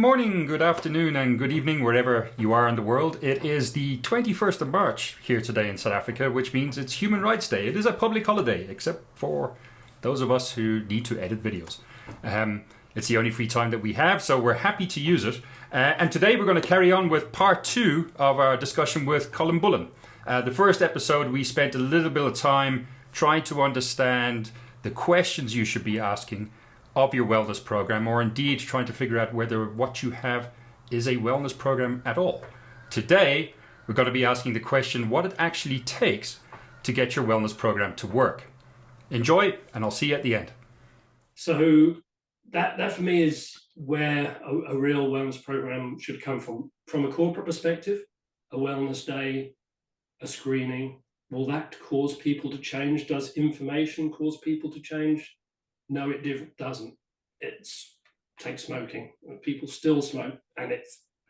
morning, good afternoon, and good evening, wherever you are in the world. It is the 21st of March here today in South Africa, which means it's Human Rights Day. It is a public holiday, except for those of us who need to edit videos. It's the only free time that we have, so we're happy to use it. And today we're going to carry on with part two of our discussion with Colin Bullen. The first episode, we spent a little bit of time trying to understand the questions you should be asking of your wellness program, or indeed trying to figure out whether what you have is a wellness program at all. Today, we're going to be asking the question what it actually takes to get your wellness program to work. Enjoy, and I'll see you at the end. So that for me is where a real wellness program should come from. From a corporate perspective, a wellness day, a screening, will that cause people to change? Does information cause people to change? No, it doesn't. It's take smoking. People still smoke, and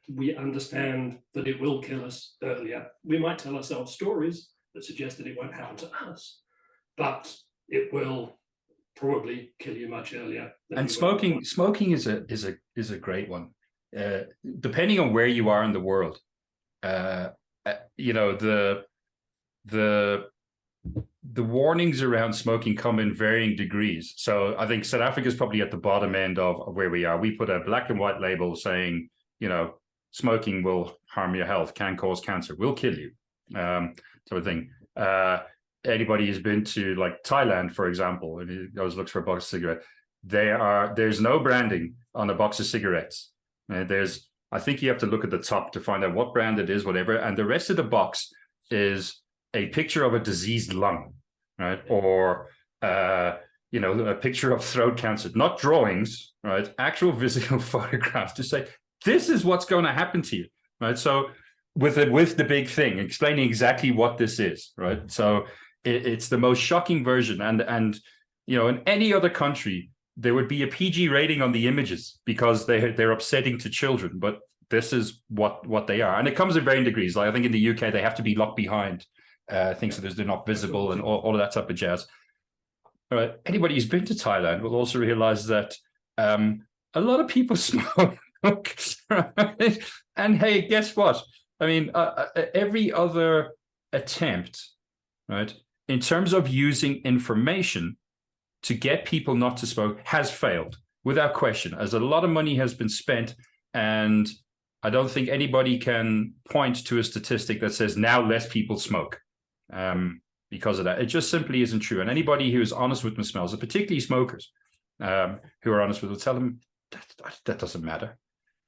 we understand that it will kill us earlier. We might tell ourselves stories that suggest that it won't happen to us, but it will probably kill you much earlier. And smoking is a great one. Depending on where you are in the world, the warnings around smoking come in varying degrees. So I think South Africa is probably at the bottom end of where we are. We put a black and white label saying, smoking will harm your health, can cause cancer, will kill you, sort of thing. Anybody who's been to like Thailand, for example, and he goes looks for a box of cigarettes, there's no branding on a box of cigarettes. I think you have to look at the top to find out what brand it is, whatever, and the rest of the box is a picture of a diseased lung, right? Or, a picture of throat cancer, not drawings, right? Actual physical photographs to say, this is what's going to happen to you, right? So with the big thing, explaining exactly what this is, right? So it's the most shocking version. And in any other country, there would be a PG rating on the images because they're upsetting to children, but this is what they are. And it comes in varying degrees. Like I think in the UK, they have to be locked behind things so they're not visible and all of that type of jazz. All right. Anybody who's been to Thailand will also realize that a lot of people smoke. Right? And hey, guess what? I mean, every other attempt, right, in terms of using information to get people not to smoke has failed without question, as a lot of money has been spent. And I don't think anybody can point to a statistic that says now less people smoke. Because of that. It just simply isn't true. And anybody who is honest with themselves, particularly smokers who are honest with them, tell them that doesn't matter.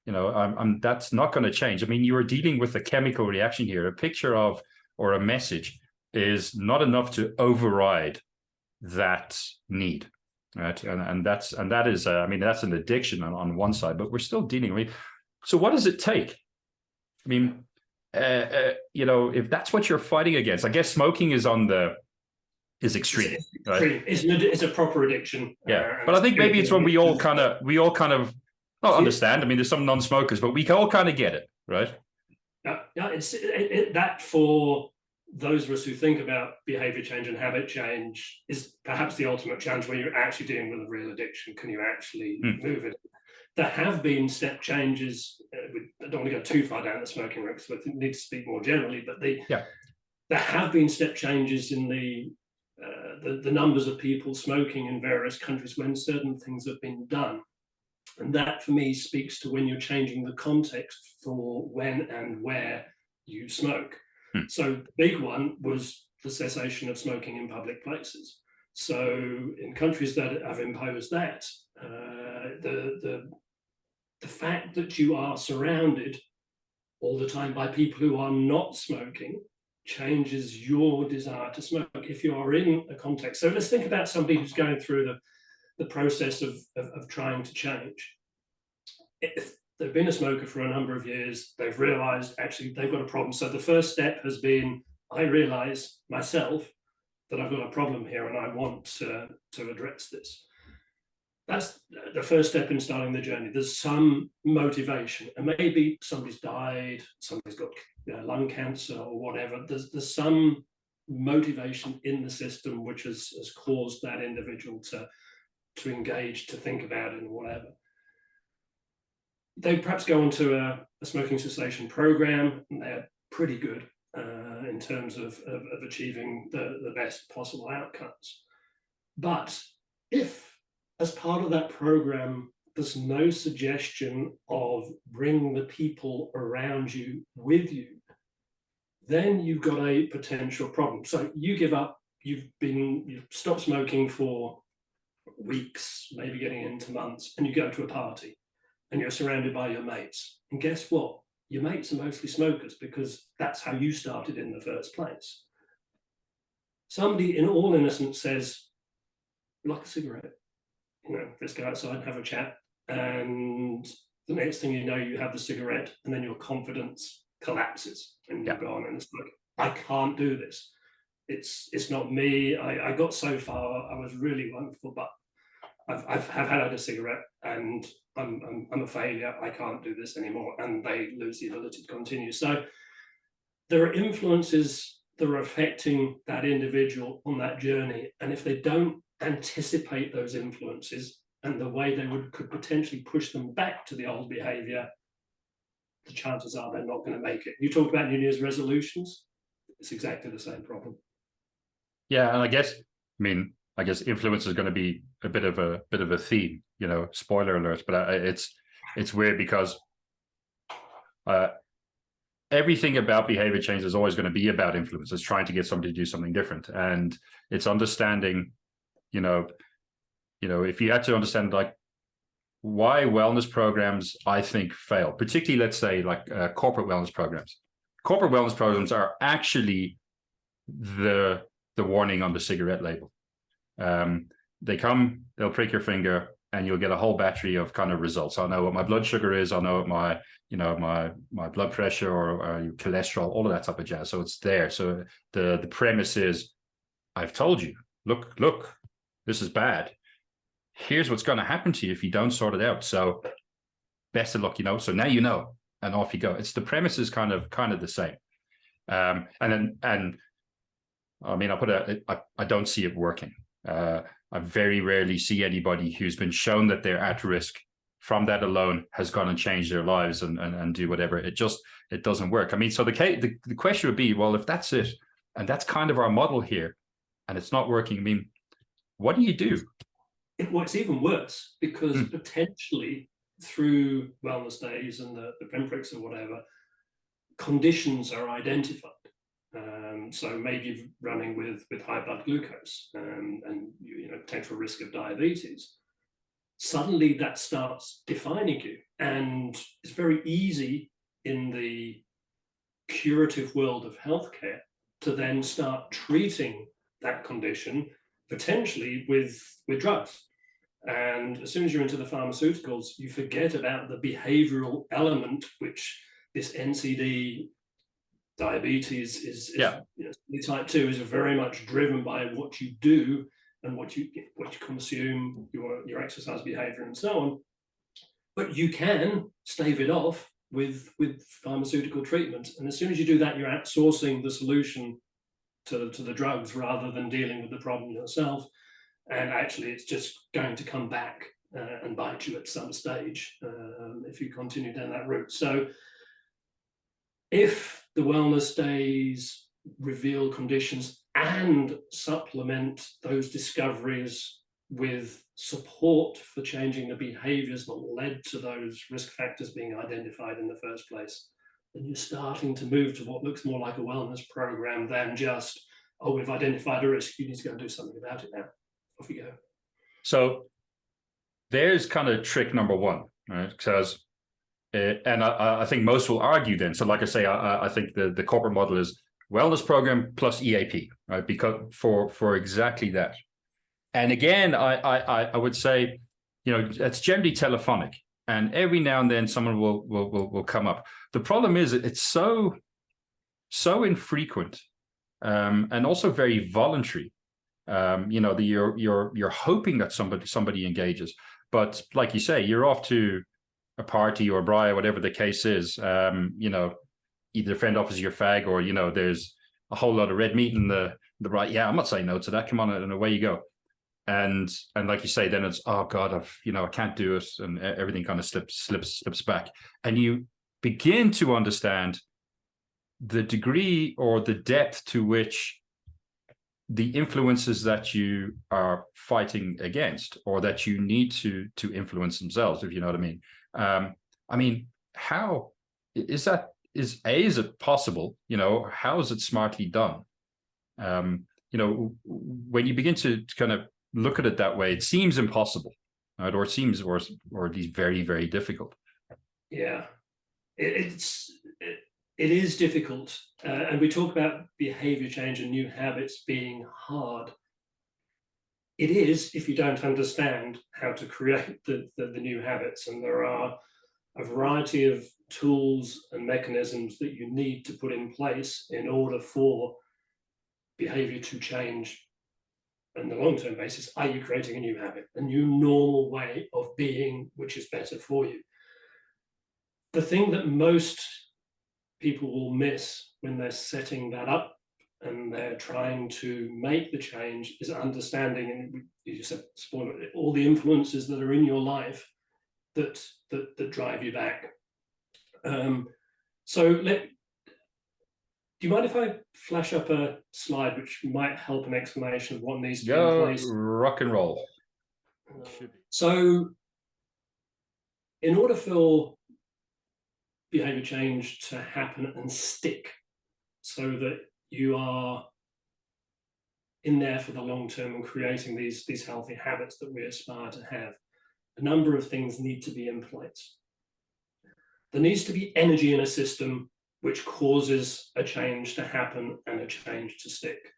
That's not going to change. I mean, you are dealing with a chemical reaction here. A picture of or a message is not enough to override that need, right? And that's an addiction on one side, but we're still dealing with. So what does it take? I mean, if that's what you're fighting against, I guess smoking is extreme. Right? It's a proper addiction. Yeah, but I think maybe it's when we all kind of not understand. I mean, there's some non-smokers, but we can all kind of get it, right? Yeah, it's that for those of us who think about behavior change and habit change is perhaps the ultimate challenge when you're actually dealing with a real addiction. Can you actually move it? There have been step changes. I don't want to go too far down the smoking route because we need to speak more generally, but there have been step changes in the numbers of people smoking in various countries when certain things have been done. And that, for me, speaks to when you're changing the context for when and where you smoke. So the big one was the cessation of smoking in public places. So in countries that have imposed that, the fact that you are surrounded all the time by people who are not smoking changes your desire to smoke if you are in a context. So let's think about somebody who's going through the process of trying to change. If they've been a smoker for a number of years, they've realized actually they've got a problem. So the first step has been, I realize myself that I've got a problem here and I want to address this. That's the first step in starting the journey. There's some motivation, and maybe somebody's died, somebody's got lung cancer or whatever. There's some motivation in the system which has caused that individual to engage, to think about it, and whatever. they perhaps go onto a smoking cessation program, and they're pretty good in terms of achieving the best possible outcomes. But if, as part of that program, there's no suggestion of bringing the people around you with you, then you've got a potential problem. So you give up, you've stopped smoking for weeks, maybe getting into months, and you go to a party and you're surrounded by your mates. And guess what? Your mates are mostly smokers because that's how you started in the first place. Somebody in all innocence says, like a cigarette, let's go outside and have a chat. And the next thing you know, you have the cigarette, and then your confidence collapses and you're gone. And it's like, I can't do this. It's not me. I got so far. I was really wonderful, but I've had a cigarette and I'm a failure. I can't do this anymore. And they lose the ability to continue. So there are influences that are affecting that individual on that journey. And if they don't anticipate those influences and the way they could potentially push them back to the old behavior, the chances are they're not going to make it. You talk about New Year's resolutions, it's exactly the same problem. Yeah, and I guess influence is going to be a bit of a theme, spoiler alert, but it's weird because everything about behavior change is always going to be about influence. It's trying to get somebody to do something different, and it's understanding, if you had to understand like why wellness programs, I think, fail, particularly let's say like corporate wellness programs. Corporate wellness programs are actually the warning on the cigarette label. They'll prick your finger and you'll get a whole battery of kind of results. I know what my blood sugar is. I know what my blood pressure or cholesterol, all of that type of jazz. So it's there. So the premise is, I've told you, look, this is bad. Here's what's going to happen to you if you don't sort it out. So best of luck, So now you know, and off you go. It's the premise is kind of the same. I don't see it working. I very rarely see anybody who's been shown that they're at risk from that alone has gone and changed their lives and do whatever. It doesn't work. So the question would be, well, if that's it, and that's kind of our model here, and it's not working, what do you do? It's even worse because potentially through wellness days and the pinpricks or whatever, conditions are identified. So maybe you're running with high blood glucose and potential risk of diabetes. Suddenly that starts defining you, and it's very easy in the curative world of healthcare to then start treating that condition potentially with drugs. And as soon as you're into the pharmaceuticals, you forget about the behavioral element, which this NCD diabetes is type 2 is very much driven by what you do and what you consume, your exercise behavior and so on. But you can stave it off with pharmaceutical treatment. And as soon as you do that, you're outsourcing the solution to the drugs rather than dealing with the problem yourself. And actually, it's just going to come back and bite you at some stage if you continue down that route. So if the wellness days reveal conditions and supplement those discoveries with support for changing the behaviors that led to those risk factors being identified in the first place, then you're starting to move to what looks more like a wellness program than just, oh, we've identified a risk, you need to go and do something about it now. Off you go. So there's kind of trick number one, right? Because and I think most will argue then. So like I say, I think the corporate model is wellness program plus EAP, right? Because for exactly that. And again, I would say, it's generally telephonic, and every now and then someone will come up. The problem is it's so infrequent, and also very voluntary. You're hoping that somebody engages, but like you say, you're off to a party or a braai, whatever the case is. Either a friend offers you a fag, or there's a whole lot of red meat in the braai. Yeah, I'm not saying no to that. Come on, and away you go. and like you say, then it's, oh God, I can't do it, and everything kind of slips back, and you begin to understand the degree or the depth to which the influences that you are fighting against, or that you need to influence themselves, if you know what I mean. I mean, how is that? Is it possible? How is it smartly done? When you begin to kind of look at it that way, it seems impossible, right? Or it seems, or at least very, very difficult. Yeah, it is difficult, and we talk about behavior change and new habits being hard. It is, if you don't understand how to create the new habits, and there are a variety of tools and mechanisms that you need to put in place in order for behavior to change on the long-term basis. Are you creating a new habit, a new normal way of being, which is better for you? The thing that most people will miss when they're setting that up and they're trying to make the change is understanding, and you said, spoiler it, all the influences that are in your life that drive you back. Do you mind if I flash up a slide which might help an explanation of what needs to be in place? Rock and roll. So, in order for behavior change to happen and stick, so that you are in there for the long term and creating these healthy habits that we aspire to have, a number of things need to be in place. There needs to be energy in a system which causes a change to happen and a change to stick.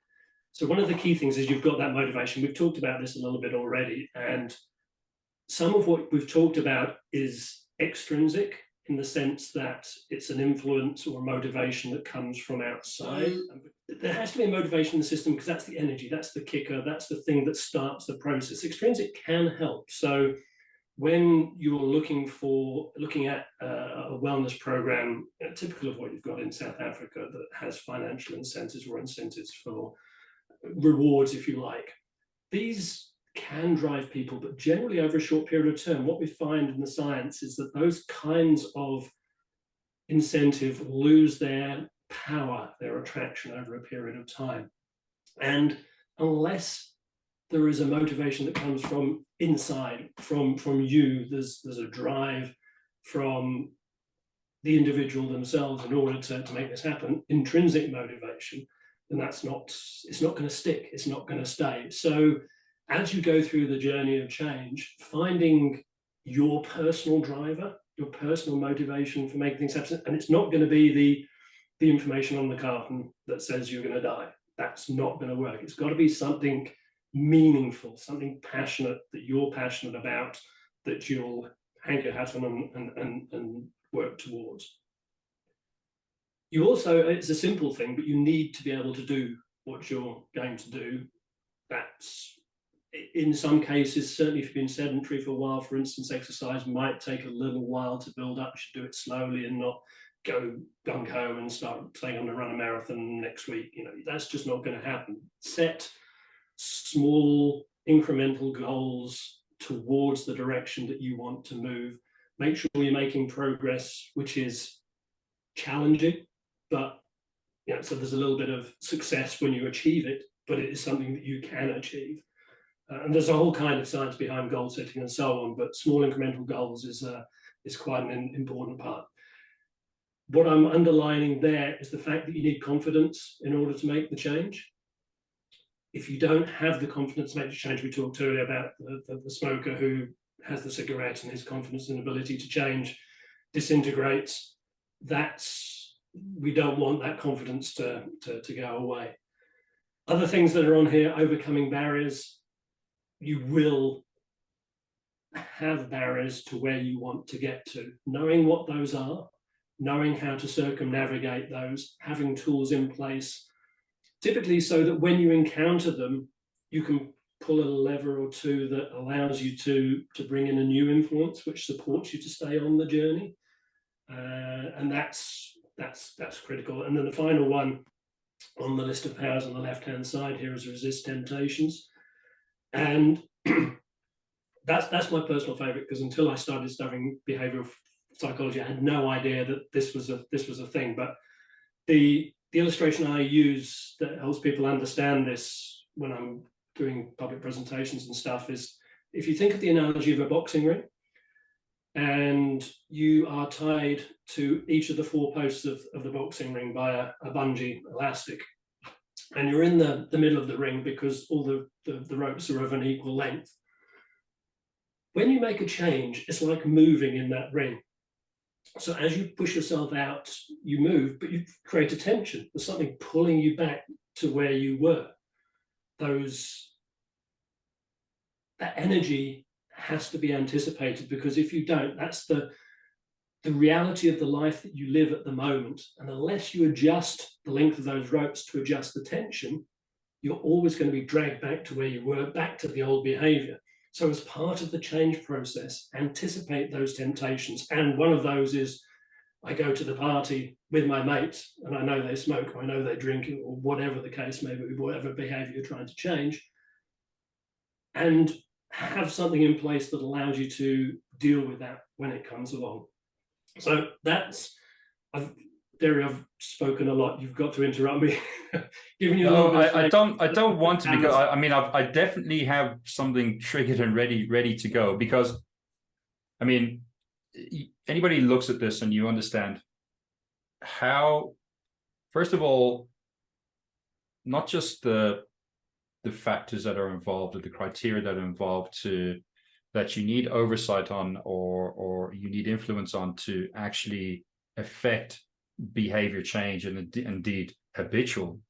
So one of the key things is you've got that motivation. We've talked about this a little bit already, and some of what we've talked about is extrinsic, in the sense that it's an influence or a motivation that comes from outside. There has to be a motivation in the system, because that's the energy, that's the kicker, that's the thing that starts the process. Extrinsic can help. So when you're looking at a wellness program, typical of what you've got in South Africa, that has financial incentives or incentives for rewards, if you like, these can drive people, but generally over a short period of term, what we find in the science is that those kinds of incentive lose their power, their attraction over a period of time. And unless there is a motivation that comes from inside, from you, there's a drive from the individual themselves in order to make this happen, intrinsic motivation, then it's not going to stick, it's not going to stay. So as you go through the journey of change, finding your personal driver, your personal motivation for making things happen, and it's not going to be the information on the carton that says you're going to die. That's not going to work. It's got to be something meaningful, something passionate that you're passionate about, that you'll hang your hat on and work towards. You also, it's a simple thing, but you need to be able to do what you're going to do. That's, in some cases, certainly if you've been sedentary for a while, for instance, exercise might take a little while to build up. You should do it slowly and not go gung-ho and start saying I'm going to run a marathon next week. That's just not going to happen. Set small incremental goals towards the direction that you want to move. Make sure you're making progress, which is challenging, but so there's a little bit of success when you achieve it, but it is something that you can achieve. And there's a whole kind of science behind goal setting and so on, but small incremental goals is quite an important part. What I'm underlining there is the fact that you need confidence in order to make the change. If you don't have the confidence to make the change, we talked earlier about the smoker who has the cigarette and his confidence and ability to change disintegrates. We don't want that confidence to go away. Other things that are on here, overcoming barriers. You will have barriers to where you want to get to. Knowing what those are, knowing how to circumnavigate those, having tools in place, typically so that when you encounter them, you can pull a lever or two that allows you to bring in a new influence which supports you to stay on the journey. And that's critical. And then the final one on the list of powers on the left-hand side here is resist temptations. And that's my personal favorite, because until I started studying behavioral psychology, I had no idea that this was a thing. But the illustration I use that helps people understand this when I'm doing public presentations and stuff is, if you think of the analogy of a boxing ring, and you are tied to each of the four posts of the boxing ring by a bungee elastic, and you're in the middle of the ring because all the ropes are of an equal length. When you make a change, it's like moving in that ring. So as you push yourself out, you move, but you create a tension. There's something pulling you back to where you were. That energy has to be anticipated, because if you don't, that's the reality of the life that you live at the moment. And unless you adjust the length of those ropes to adjust the tension, you're always going to be dragged back to where you were, back to the old behavior. So as part of the change process, anticipate those temptations. And one of those is, I go to the party with my mates and I know they smoke, or I know they're drinking, or whatever the case may be, whatever behavior you're trying to change, and have something in place that allows you to deal with that when it comes along. So that's, Derry, I've spoken a lot. You've got to interrupt me. Giving you a little bit I don't want to, because I mean, I definitely have something triggered and ready to go, because I mean, anybody looks at this and you understand how, first of all, not just the factors that are involved, or the criteria that are involved that you need oversight on, or you need influence on to actually affect behavior change, and indeed habitual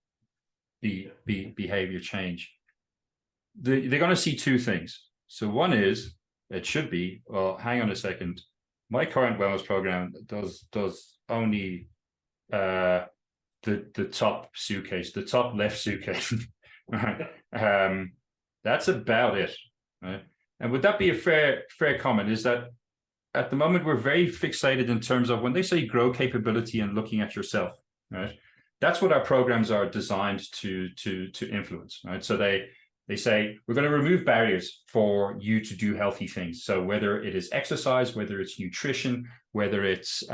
behavior change. They're going to see two things. So one is, it should be, well, hang on a second, my current wellness program does only the top suitcase, the top left suitcase. That's about it, right? And would that be a fair comment? Is that at the moment we're very fixated in terms of when they say grow capability and looking at yourself, right? That's what our programs are designed to influence, right? So they say we're going to remove barriers for you to do healthy things. So whether it is exercise, whether it's nutrition, whether it's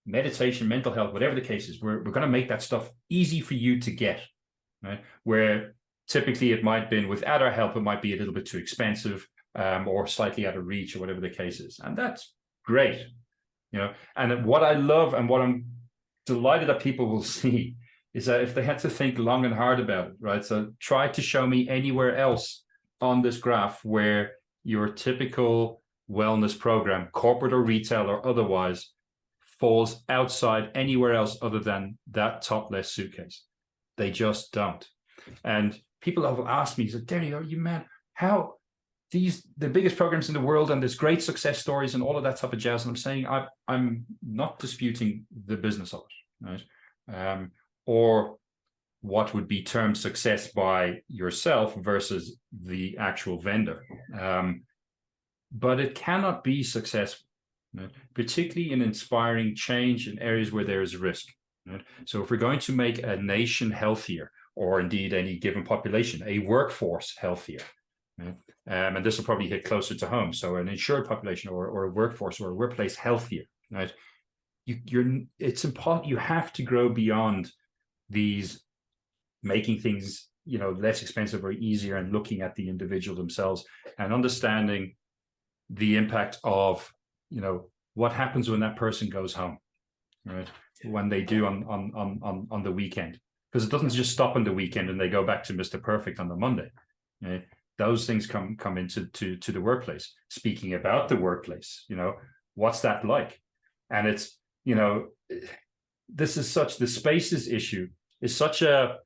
meditation, mental health, whatever the case is, we're going to make that stuff easy for you to get, right? Where typically it might have been, without our help, it might be a little bit too expensive, or slightly out of reach, or whatever the case is. And that's great, you know. And what I love, and what I'm delighted that people will see, is that if they had to think long and hard about it, right? So try to show me anywhere else on this graph where your typical wellness program, corporate or retail or otherwise, falls outside anywhere else other than that top left suitcase. They just don't. And people have asked me, Derry, are you mad? How the biggest programs in the world, and there's great success stories and all of that type of jazz. And I'm saying I'm not disputing the business of it, right? Or what would be termed success by yourself versus the actual vendor. But it cannot be successful, right? Particularly in inspiring change in areas where there is risk, right? So if we're going to make a nation healthier, or indeed any given population, a workforce healthier, right? And this will probably hit closer to home. So an insured population, or a workforce, or a workplace healthier, right? It's important. You have to grow beyond these, making things, you know, less expensive or easier, and looking at the individual themselves and understanding the impact of, you know, what happens when that person goes home, right? When they do on the weekend, because it doesn't just stop on the weekend and they go back to Mr. Perfect on the Monday, right? Those things come into the workplace. Speaking about the workplace, you know, what's that like? And it's, you know, this is such, the spaces issue is such a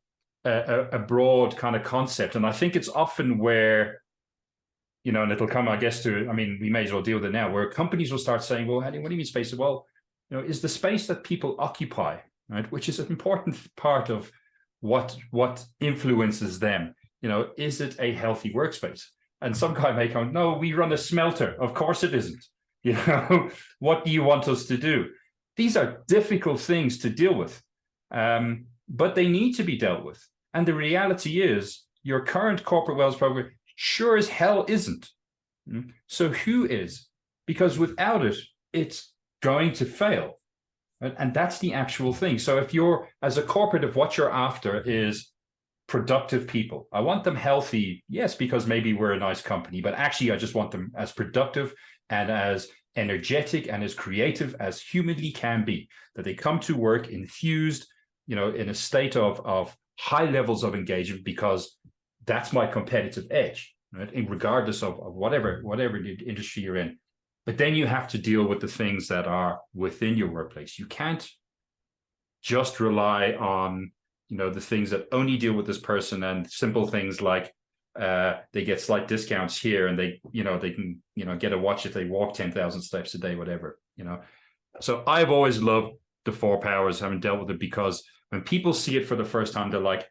broad kind of concept. And I think it's often where, you know, and it'll come, I guess, to, I mean, we may as well deal with it now, where companies will start saying, well, what do you mean space? Well, you know, is the space that people occupy, right, which is an important part of what influences them. You know, is it a healthy workspace? And some guy may go, no, we run a smelter. Of course it isn't. You know, what do you want us to do? These are difficult things to deal with, but they need to be dealt with. And the reality is, your current corporate wellness program Sure as hell isn't. So who is? Because without it, it's going to fail. Right? And that's the actual thing. So if you're, as a corporate, if what you're after is productive people, I want them healthy, yes, because maybe we're a nice company, but actually I just want them as productive and as energetic and as creative as humanly can be, that they come to work infused, in a state of high levels of engagement, because that's my competitive edge, right? Regardless of whatever the industry you're in. But then you have to deal with the things that are within your workplace. You can't just rely on, the things that only deal with this person, and simple things like they get slight discounts here, and they can, get a watch if they walk 10,000 steps a day, whatever, So I've always loved the 4 powers, having dealt with it, because when people see it for the first time, they're like,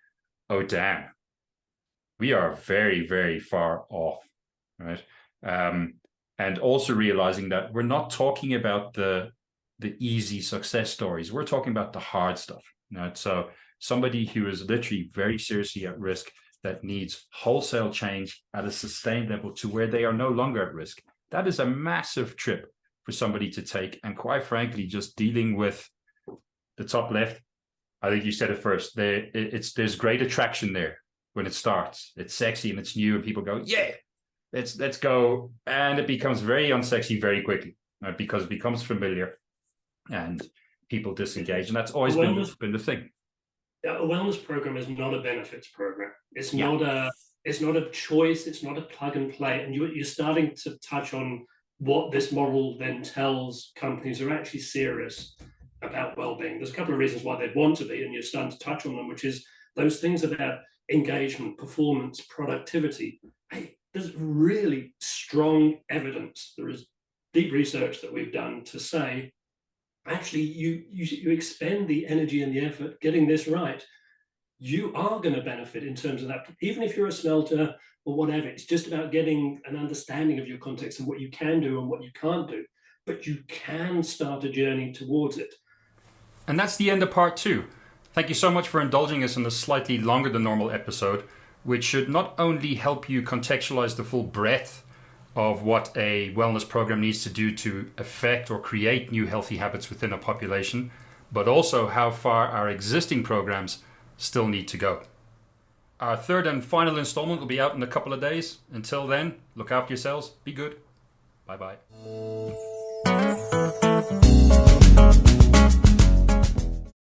oh, damn, we are very, very far off, right? And also realizing that we're not talking about the easy success stories. We're talking about the hard stuff, right? So somebody who is literally very seriously at risk, that needs wholesale change at a sustained level to where they are no longer at risk. That is a massive trip for somebody to take. And quite frankly, just dealing with the top left, I think you said it first, there's great attraction there when it starts. It's sexy and it's new, and people go, yeah, let's go. And it becomes very unsexy very quickly, right? Because it becomes familiar and people disengage. And that's always been the thing. A wellness program is not a benefits program. It's not a choice. It's not a plug and play. And you're starting to touch on what this model then tells companies are actually serious about well-being. There's a couple of reasons why they'd want to be, and you're starting to touch on them, which is those things about engagement, performance, productivity. Hey, there's really strong evidence. There is deep research that we've done to say, actually, you expend the energy and the effort getting this right, you are going to benefit in terms of that. Even if you're a smelter or whatever, it's just about getting an understanding of your context and what you can do and what you can't do. But you can start a journey towards it. And that's the end of part 2. Thank you so much for indulging us in this slightly longer than normal episode, which should not only help you contextualize the full breadth of what a wellness program needs to do to affect or create new healthy habits within a population, but also how far our existing programs still need to go. Our 3rd and final installment will be out in a couple of days. Until then, look after yourselves, be good. Bye-bye.